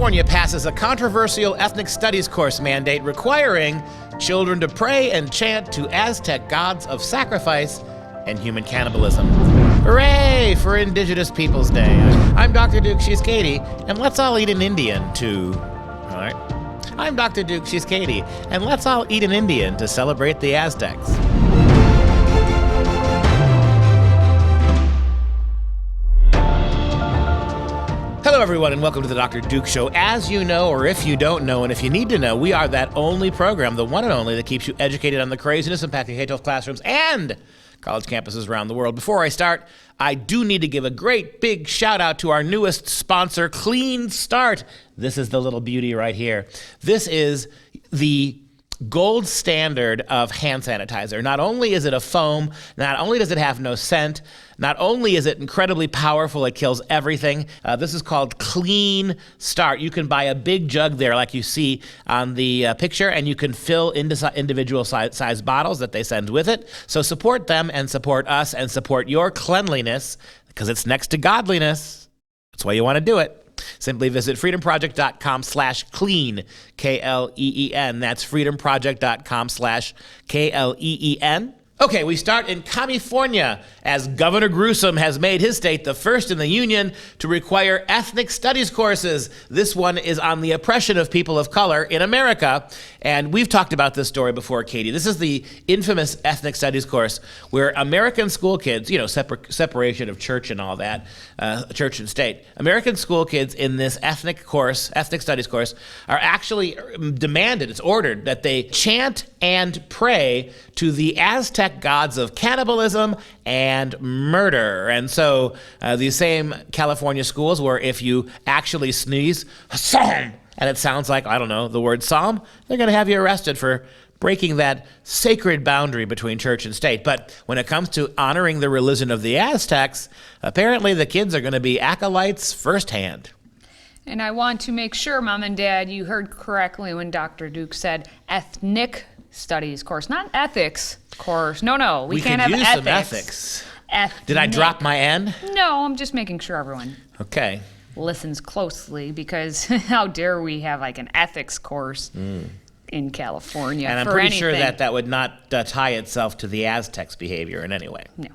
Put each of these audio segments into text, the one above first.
California passes a controversial ethnic studies course mandate requiring children to pray and chant to Aztec gods of sacrifice and human cannibalism. Hooray for Indigenous Peoples Day. I'm Dr. Duke, she's Katie, and let's all eat an Indian to... All right. I'm Dr. Duke, she's Katie, and let's all eat an Indian to celebrate the Aztecs. Hello, everyone, and welcome to the Dr. Duke Show. As you know, or if you don't know, and if you need to know, we are that only program, the one and only, that keeps you educated on the craziness impacting K-12 classrooms and college campuses around the world. Before I start, I do need to give a great big shout out to our newest sponsor, Clean Start. This is the little beauty right here. This is the gold standard of hand sanitizer. Not only is it a foam, not only does it have no scent, not only is it incredibly powerful, it kills everything. This is called Clean Start. You can buy a big jug there like you see on the picture, and you can fill into individual size bottles that they send with it. So support them and support us and support your cleanliness, because it's next to godliness. That's why you want to do it. Simply visit freedomproject.com/clean, K-L-E-E-N. That's freedomproject.com/K-L-E-E-N. Okay, we start in Commie-fornia, as Governor Newsom has made his state the first in the union to require ethnic studies courses. This one is on the oppression of people of color in America, and we've talked about this story before, Katie. This is the infamous ethnic studies course where American school kids, you know, separation of church and all that, church and state. American school kids in this ethnic studies course, are actually demanded, it's ordered, that they chant and pray to the Aztec gods of cannibalism and murder. And so these same California schools where if you actually sneeze, psalm, and it sounds like, I don't know, the word psalm, they're going to have you arrested for breaking that sacred boundary between church and state. But when it comes to honoring the religion of the Aztecs, apparently the kids are going to be acolytes firsthand. And I want to make sure, Mom and Dad, you heard correctly when Dr. Duke said ethnic studies course, not ethics course. No, we can't have ethics. ethics. Some ethics. Ethnic. Did I drop my N? No, I'm just making sure everyone listens closely, because how dare we have like an ethics course in California and I'm for pretty anything. sure that would not tie itself to the Aztecs' behavior in any way. No.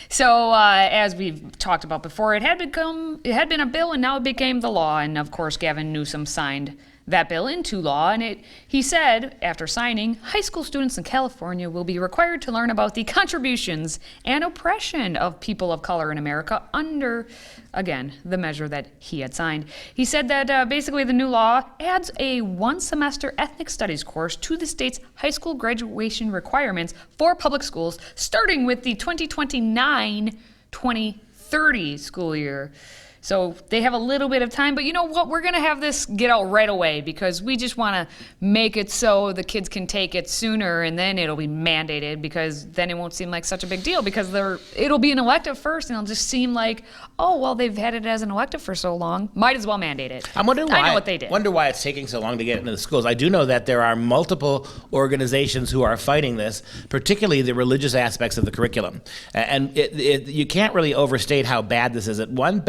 So as we've talked about before, it had been a bill, and now it became the law. And of course, Gavin Newsom signed that bill into law. And he said, after signing, high school students in California will be required to learn about the contributions and oppression of people of color in America under, again, the measure that he had signed. He said that basically the new law adds a one-semester ethnic studies course to the state's high school graduation requirements for public schools, starting with the 2029-2030 school year. So they have a little bit of time, but you know what? We're going to have this get out right away, because we just want to make it so the kids can take it sooner, and then it'll be mandated, because then it won't seem like such a big deal, because it'll be an elective first, and it'll just seem like, oh, well, they've had it as an elective for so long. Might as well mandate it. I'm wondering why. I know what they did. Wonder why it's taking so long to get into the schools. I do know that there are multiple organizations who are fighting this, particularly the religious aspects of the curriculum. And you can't really overstate how bad this is. At one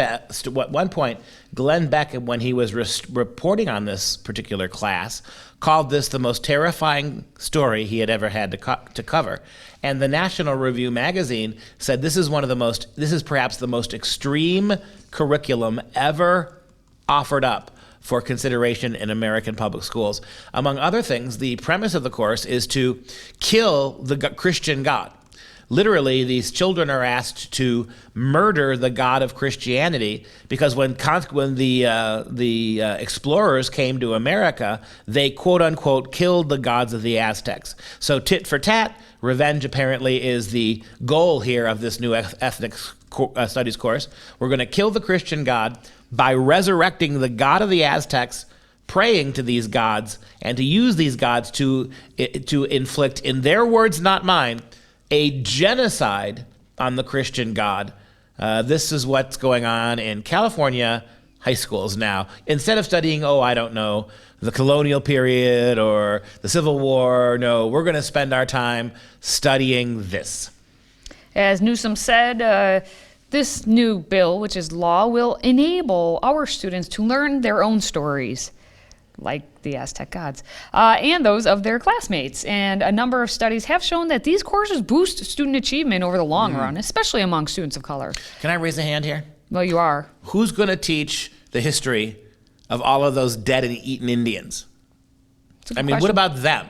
point, Glenn Beck, when he was reporting on this particular class, called this the most terrifying story he had ever had to cover. And the National Review magazine said this is perhaps the most extreme curriculum ever offered up for consideration in American public schools. Among other things, the premise of the course is to kill the Christian God. Literally, these children are asked to murder the God of Christianity, because when the explorers came to America, they quote unquote killed the gods of the Aztecs. So tit for tat, revenge apparently is the goal here of this new ethnic studies course. We're going to kill the Christian God by resurrecting the God of the Aztecs, praying to these gods, and to use these gods to inflict, in their words, not mine, a genocide on the Christian God. This is what's going on in California high schools now. Instead of studying, the colonial period or the Civil War, no, we're going to spend our time studying this. As Newsom said, This new bill, which is law, will enable our students to learn their own stories, like the Aztec gods, and those of their classmates. And a number of studies have shown that these courses boost student achievement over the long run, especially among students of color. Can I raise a hand here? Well, you are. Who's going to teach the history of all of those dead and eaten Indians? I mean, what about them?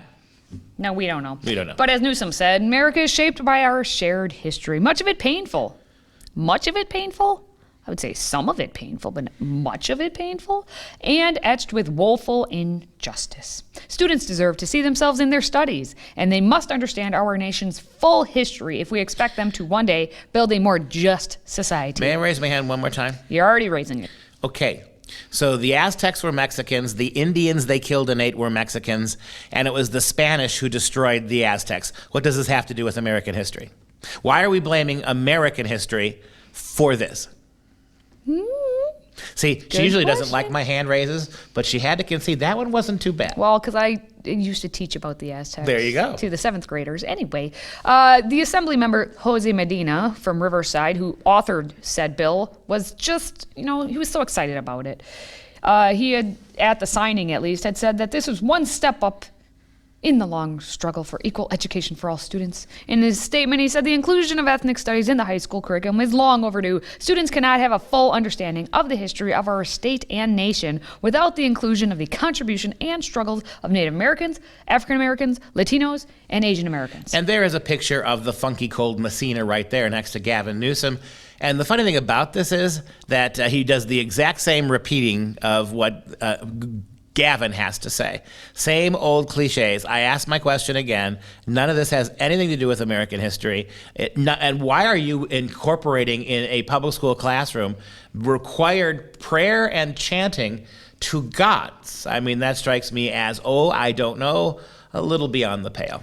No, we don't know. We don't know. But as Newsom said, America is shaped by our shared history, much of it painful. Much of it painful? I would say some of it painful, but much of it painful, and etched with woeful injustice. Students deserve to see themselves in their studies, and they must understand our nation's full history if we expect them to one day build a more just society. May I raise my hand one more time? You're already raising it. Okay. So the Aztecs were Mexicans, the Indians they killed and ate were Mexicans, and it was the Spanish who destroyed the Aztecs. What does this have to do with American history? Why are we blaming American history for this? See, she usually doesn't like my hand raises, but she had to concede that one wasn't too bad. Well, because I used to teach about the Aztecs. There you go. To the 7th graders. Anyway, the Assembly member, Jose Medina from Riverside, who authored said bill, was just, he was so excited about it. He had, at the signing at least, had said that this was one step up in the long struggle for equal education for all students. In his statement, he said the inclusion of ethnic studies in the high school curriculum is long overdue. Students cannot have a full understanding of the history of our state and nation without the inclusion of the contribution and struggles of Native Americans, African Americans, Latinos, and Asian Americans. And there is a picture of the funky cold Messina right there next to Gavin Newsom. And the funny thing about this is that he does the exact same repeating of what Gavin has to say. Same old cliches. I asked my question again. None of this has anything to do with American history. And why are you incorporating in a public school classroom required prayer and chanting to gods? I mean, that strikes me as, I don't know, a little beyond the pale.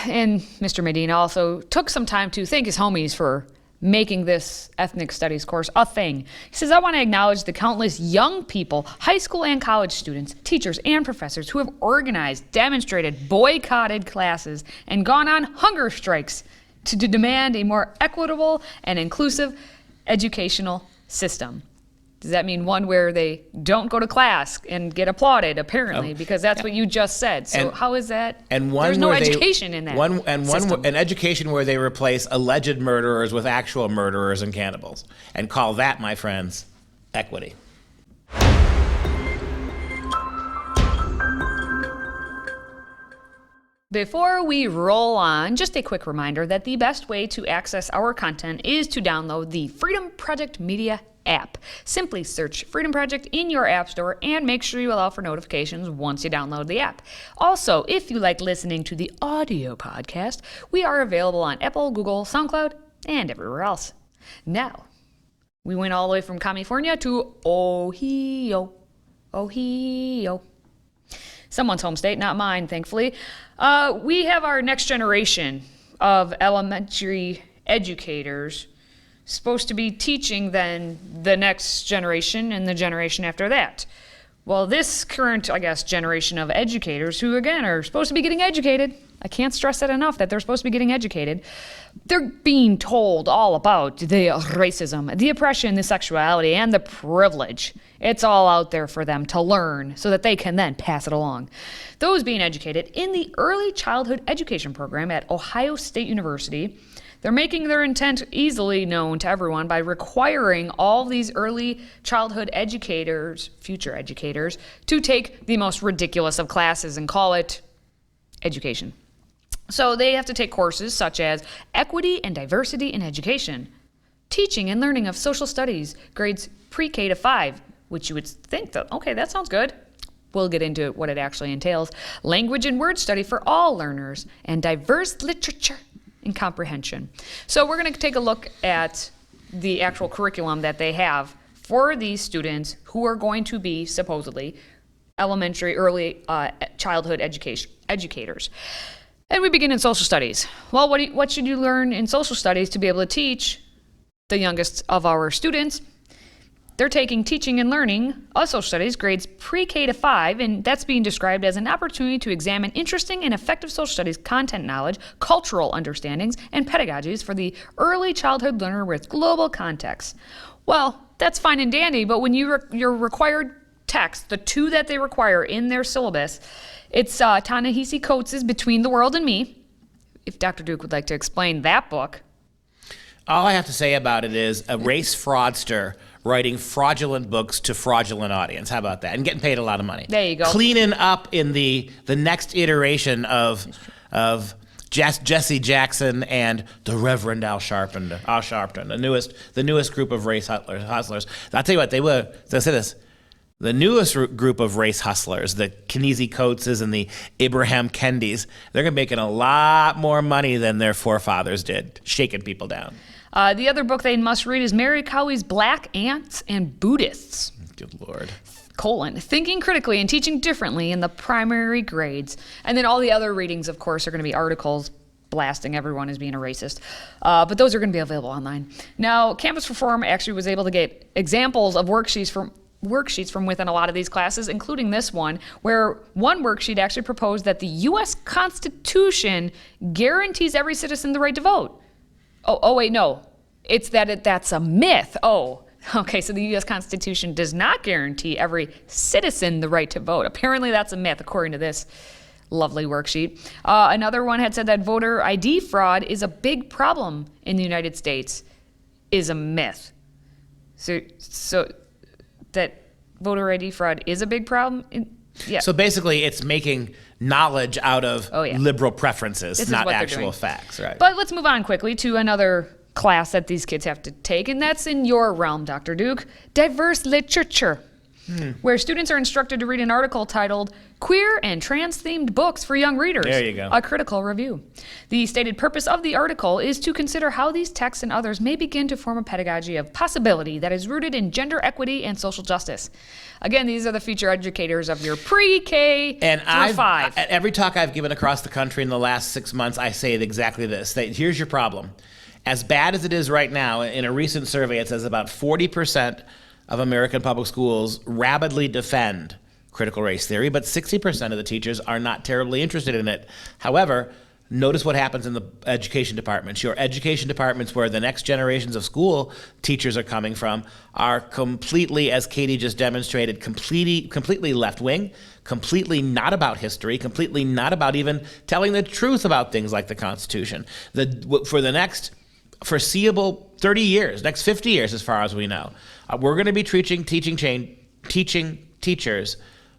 And Mr. Medina also took some time to thank his homies for making this ethnic studies course a thing. He says, I want to acknowledge the countless young people, high school and college students, teachers, and professors who have organized, demonstrated, boycotted classes, and gone on hunger strikes to demand a more equitable and inclusive educational system. Does that mean one where they don't go to class and get applauded, apparently, because that's what you just said. So how is that? And one There's no where education in that system. An education where they replace alleged murderers with actual murderers and cannibals. And call that, my friends, equity. Before we roll on, just a quick reminder that the best way to access our content is to download the Freedom Project Media app. Simply search Freedom Project in your app store and make sure you allow for notifications once you download the app. Also, if you like listening to the audio podcast, we are available on Apple, Google, SoundCloud, and everywhere else. Now, we went all the way from Commie-fornia to Ohio. Ohio. Someone's home state, not mine, thankfully. We have our next generation of elementary educators supposed to be teaching then the next generation and the generation after that. Well, this current, generation of educators who, again, are supposed to be getting educated, I can't stress that enough, that they're supposed to be getting educated, they're being told all about the racism, the oppression, the sexuality, and the privilege. It's all out there for them to learn so that they can then pass it along. Those being educated in the early childhood education program at Ohio State University, they're making their intent easily known to everyone by requiring all these early childhood educators, future educators, to take the most ridiculous of classes and call it education. So they have to take courses such as equity and diversity in education, teaching and learning of social studies, grades pre-K to 5, which you would think that, okay, that sounds good. We'll get into what it actually entails. Language and word study for all learners, and diverse literature and comprehension. So we're going to take a look at the actual curriculum that they have for these students who are going to be supposedly elementary, early childhood educators. And we begin in social studies. Well, what should you learn in social studies to be able to teach the youngest of our students? they're taking teaching and learning of social studies grades pre-K to 5, and that's being described as an opportunity to examine interesting and effective social studies content knowledge, cultural understandings, and pedagogies for the early childhood learner with global context. Well, that's fine and dandy, but when your required text, the two that they require in their syllabus, it's Ta-Nehisi Coates' Between the World and Me. If Dr. Duke would like to explain that book. All I have to say about it is a race fraudster writing fraudulent books to fraudulent audience. How about that? And getting paid a lot of money. There you go. Cleaning up in the next iteration of Jesse Jackson and the Reverend Al Sharpton, the newest group of race hustlers. I'll tell you what, they'll say this. The newest group of race hustlers, the Ta-Nehisi Coateses and the Abraham Kendis, they're going to be making a lot more money than their forefathers did, shaking people down. The other book they must read is Mary Cowie's Black Ants and Buddhists. Good Lord. Thinking critically and teaching differently in the primary grades. And then all the other readings, of course, are going to be articles blasting everyone as being a racist. But those are going to be available online. Now, Campus Reform actually was able to get examples of worksheets from within a lot of these classes, including this one, where one worksheet actually proposed that the U.S. Constitution guarantees every citizen the right to vote. Oh wait, no. It's that's a myth. Oh, okay, so the U.S. Constitution does not guarantee every citizen the right to vote. Apparently that's a myth, according to this lovely worksheet. Another one had said that voter ID fraud is a big problem in the United States, is a myth. So that voter ID fraud is a big problem? Yeah. So basically, it's making knowledge out of liberal preferences, not actual facts, right? But let's move on quickly to another class that these kids have to take, and that's in your realm, Dr. Duke, diverse literature, where students are instructed to read an article titled Queer and Trans-Themed Books for Young Readers, there you go. A critical review. The stated purpose of the article is to consider how these texts and others may begin to form a pedagogy of possibility that is rooted in gender equity and social justice. Again, these are the future educators of your pre-K through 5. At every talk I've given across the country in the last 6 months, I say exactly this. Here's your problem. As bad as it is right now, in a recent survey, it says about 40% of American public schools rabidly defend critical race theory, but 60% of the teachers are not terribly interested in it. However, notice what happens in the education departments. Your education departments, where the next generations of school teachers are coming from, are completely, as Katie just demonstrated, completely left-wing, completely not about history, completely not about even telling the truth about things like the Constitution. For the next foreseeable 30 years, next 50 years as far as we know, we're going to be teaching teachers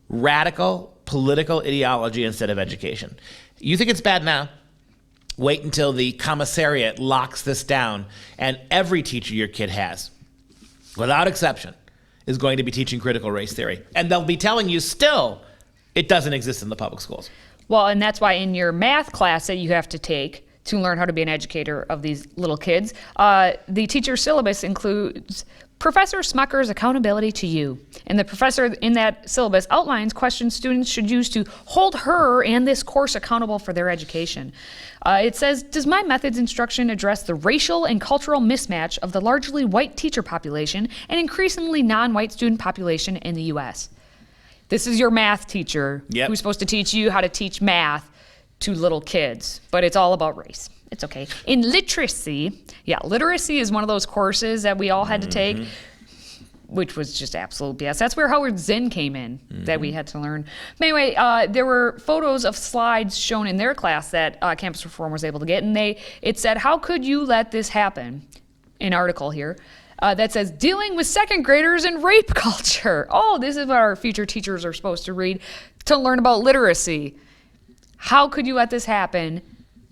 radical political ideology instead of education. You think it's bad now? Wait until the commissariat locks this down, and every teacher your kid has, without exception, is going to be teaching critical race theory. And they'll be telling you still it doesn't exist in the public schools. Well, and that's why in your math class that you have to take to learn how to be an educator of these little kids, the teacher syllabus includes Professor Smucker's accountability to you. And the professor in that syllabus outlines questions students should use to hold her and this course accountable for their education. It says, does my methods instruction address the racial and cultural mismatch of the largely white teacher population and increasingly non-white student population in the U.S.? This is your math teacher who's supposed to teach you how to teach math to little kids, but it's all about race. It's okay. In literacy, literacy is one of those courses that we all had to take, which was just absolute BS. That's where Howard Zinn came in, that we had to learn. But anyway, there were photos of slides shown in their class that Campus Reform was able to get, and it said, how could you let this happen? An article here that says, dealing with second graders and rape culture. Oh, this is what our future teachers are supposed to read to learn about literacy. How could you let this happen?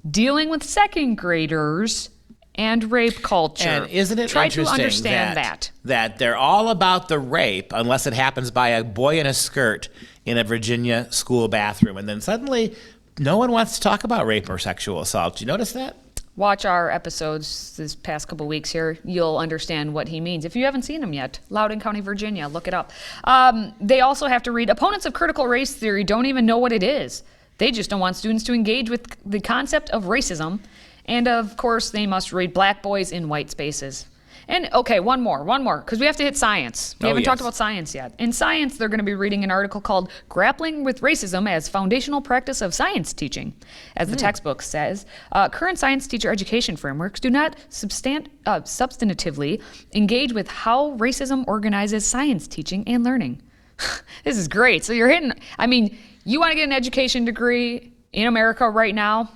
Dealing with second graders and rape culture. And isn't it Try interesting to understand that they're all about the rape unless it happens by a boy in a skirt in a Virginia school bathroom. And then suddenly no one wants to talk about rape or sexual assault. Do you notice that? Watch our episodes this past couple weeks here. You'll understand what he means. If you haven't seen them yet, Loudoun County, Virginia, look it up. They also have to read, opponents of critical race theory don't even know what it is. They just don't want students to engage with the concept of racism. And of course, they must read Black Boys in White Spaces. And okay, one more, because we have to hit science. We haven't talked yes. about science yet. In science, they're going to be reading an article called Grappling with Racism as Foundational Practice of Science Teaching. As the textbook says, current science teacher education frameworks do not substantively engage with how racism organizes science teaching and learning. This is great. So you're hitting, you want to get an education degree in America right now,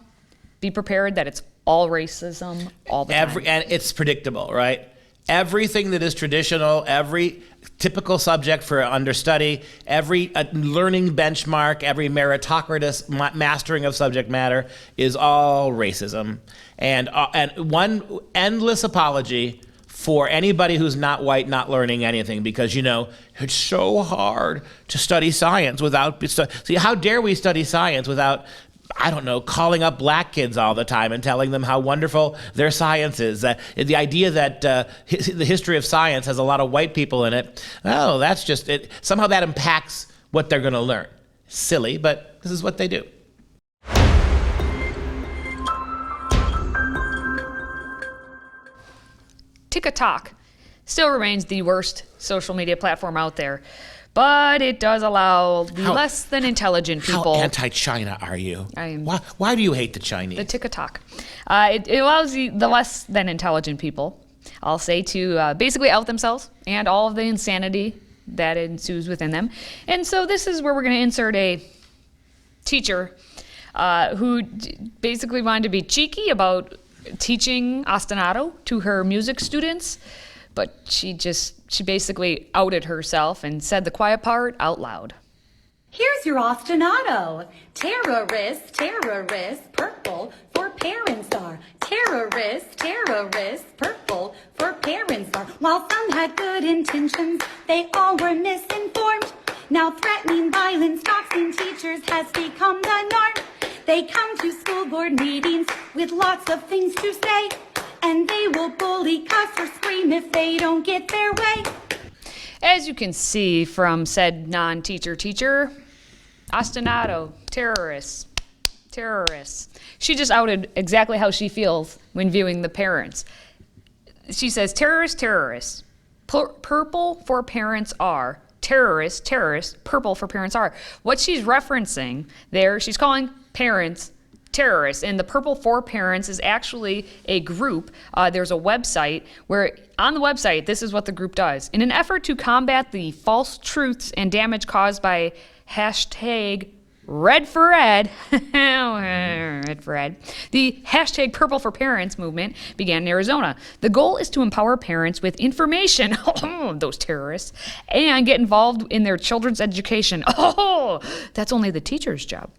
be prepared that it's all racism all the time. And it's predictable, right? Everything that is traditional, every typical subject for understudy, every learning benchmark, every meritocratic mastering of subject matter is all racism. And one endless apology for anybody who's not white not learning anything, because, it's so hard to study science without... See, how dare we study science without... calling up black kids all the time and telling them how wonderful their science is. The idea that the history of science has a lot of white people in it, that's just it. Somehow that impacts what they're going to learn. Silly, but this is what they do. TikTok still remains the worst social media platform out there. But it does allow the less than intelligent people. How anti-China are you? I am. Why do you hate the Chinese? The TikTok. It allows the less than intelligent people, I'll say, to basically out themselves and all of the insanity that ensues within them. And so this is where we're going to insert a teacher who basically wanted to be cheeky about teaching ostinato to her music students. But she basically outed herself and said the quiet part out loud. Here's your ostinato. Terrorist, terrorist, purple for parents are. Terrorist, terrorist, purple for parents are. While some had good intentions, they all were misinformed. Now threatening violence, doxing teachers has become the norm. They come to school board meetings with lots of things to say. And they will bully, cuss, or scream if they don't get their way. As you can see from said non-teacher teacher, ostinato, terrorists. She just outed exactly how she feels when viewing the parents. She says, terrorists. Purple for parents are. Terrorists, purple for parents are. What she's referencing there, she's calling parents terrorists, and the purple for parents is actually a group. There's a website where on the website, this is what the group does. In an effort to combat the false truths and damage caused by hashtag Red for Ed, Red for Ed, the hashtag Purple for Parents movement began in Arizona. The goal is to empower parents with information, those terrorists, and get involved in their children's education. That's only the teacher's job.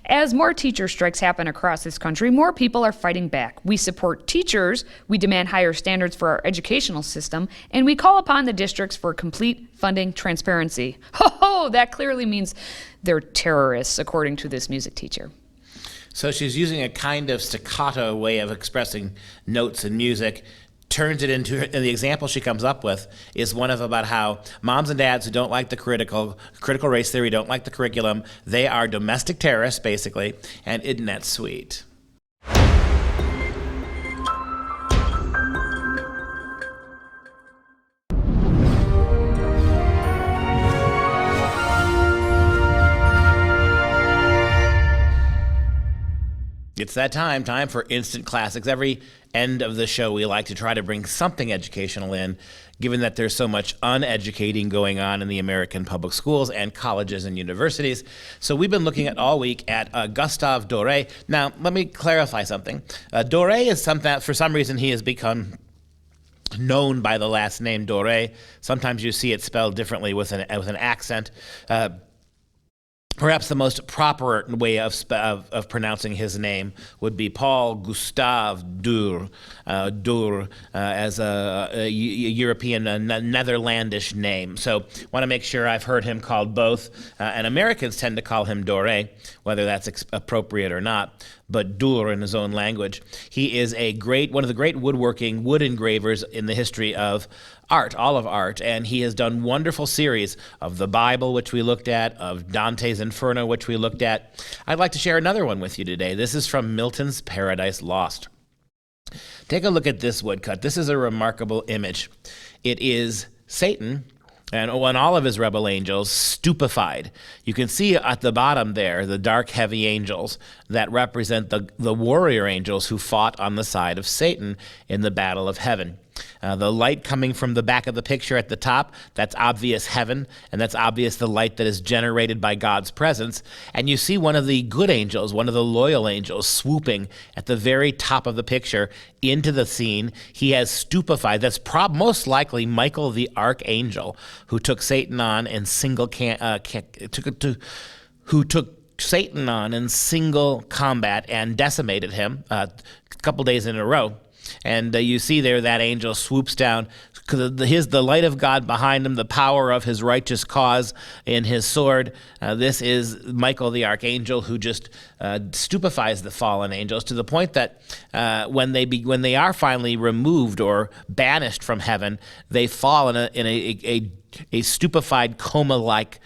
As more teacher strikes happen across this country, more people are fighting back. We support teachers, we demand higher standards for our educational system, and we call upon the districts for complete funding transparency. That clearly means they're terrorists, according to this music teacher. So she's using a kind of staccato way of expressing notes in music, turns it into, and the example she comes up with is one of about how moms and dads who don't like the critical race theory, don't like the curriculum, they are domestic terrorists, basically, and isn't that sweet? It's that time for instant classics. Every end of the show, we like to try to bring something educational in, given that there's so much uneducating going on in the American public schools and colleges and universities. So we've been looking at all week at Gustave Doré. Now, let me clarify something. Doré is something that, for some reason, he has become known by the last name Doré. Sometimes you see it spelled differently with an accent. Perhaps the most proper way of pronouncing his name would be Paul Gustave Dur, as a European, Netherlandish name. So want to make sure I've heard him called both, and Americans tend to call him Doré, whether that's appropriate or not, but Dur in his own language. He is one of the great wood engravers in the history of art, all of art, and he has done wonderful series of the Bible, which we looked at, of Dante's Inferno, which we looked at. I'd like to share another one with you today. This is from Milton's Paradise Lost. Take a look at this woodcut. This is a remarkable image. It is Satan and all of his rebel angels stupefied. You can see at the bottom there the dark, heavy angels that represent the warrior angels who fought on the side of Satan in the battle of heaven. The light coming from the back of the picture at the top, that's obvious heaven, and that's obvious the light that is generated by God's presence. And you see one of the good angels, one of the loyal angels, swooping at the very top of the picture into the scene. He has stupefied. That's most likely Michael the archangel, who took Satan on in single Satan on in single combat and decimated him a couple days in a row. And you see there that angel swoops down, because the light of God behind him, the power of his righteous cause in his sword. This is Michael the archangel, who just stupefies the fallen angels to the point that when they are finally removed or banished from heaven, they fall in a stupefied coma-like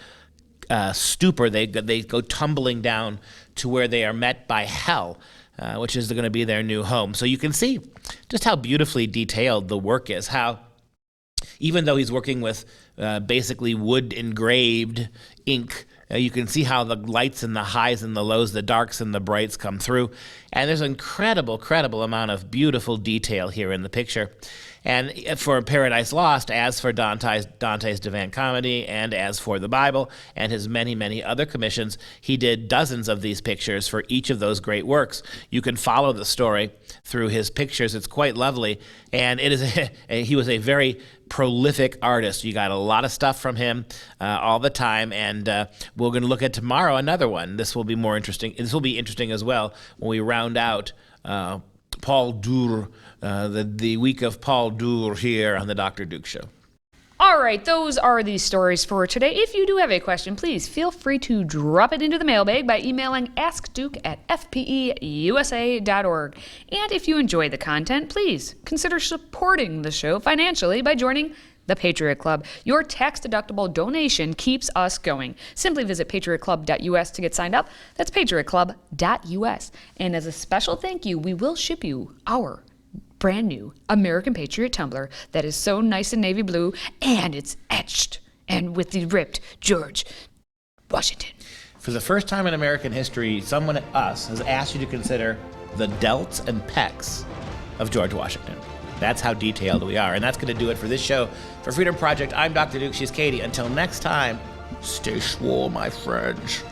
stupor. They go tumbling down to where they are met by hell, which is going to be their new home. So you can see just how beautifully detailed the work is, how even though he's working with basically wood engraved ink, you can see how the lights and the highs and the lows, the darks and the brights come through. And there's an incredible amount of beautiful detail here in the picture. And for Paradise Lost, as for Dante's Divine Comedy, and as for the Bible, and his many other commissions, he did dozens of these pictures for each of those great works. You can follow the story through his pictures. It's quite lovely. And it is he was a very prolific artist. You got a lot of stuff from him all the time. And we're going to look at tomorrow another one. This will be more interesting. This will be interesting as well when we round out Paul Dur, the week of Paul Dur here on the Dr. Duke Show. All right, those are the stories for today. If you do have a question, please feel free to drop it into the mailbag by emailing askduke@fpeusa.org. And if you enjoy the content, please consider supporting the show financially by joining the Patriot Club. Your tax-deductible donation keeps us going. Simply visit patriotclub.us to get signed up. That's patriotclub.us. And as a special thank you, we will ship you our brand new American Patriot tumbler that is so nice and navy blue, and it's etched and with the ripped George Washington. For the first time in American history, someone, us, has asked you to consider the delts and pecs of George Washington. That's how detailed we are. And that's going to do it for this show. For Freedom Project, I'm Dr. Duke. She's Katie. Until next time, stay swole, my friends.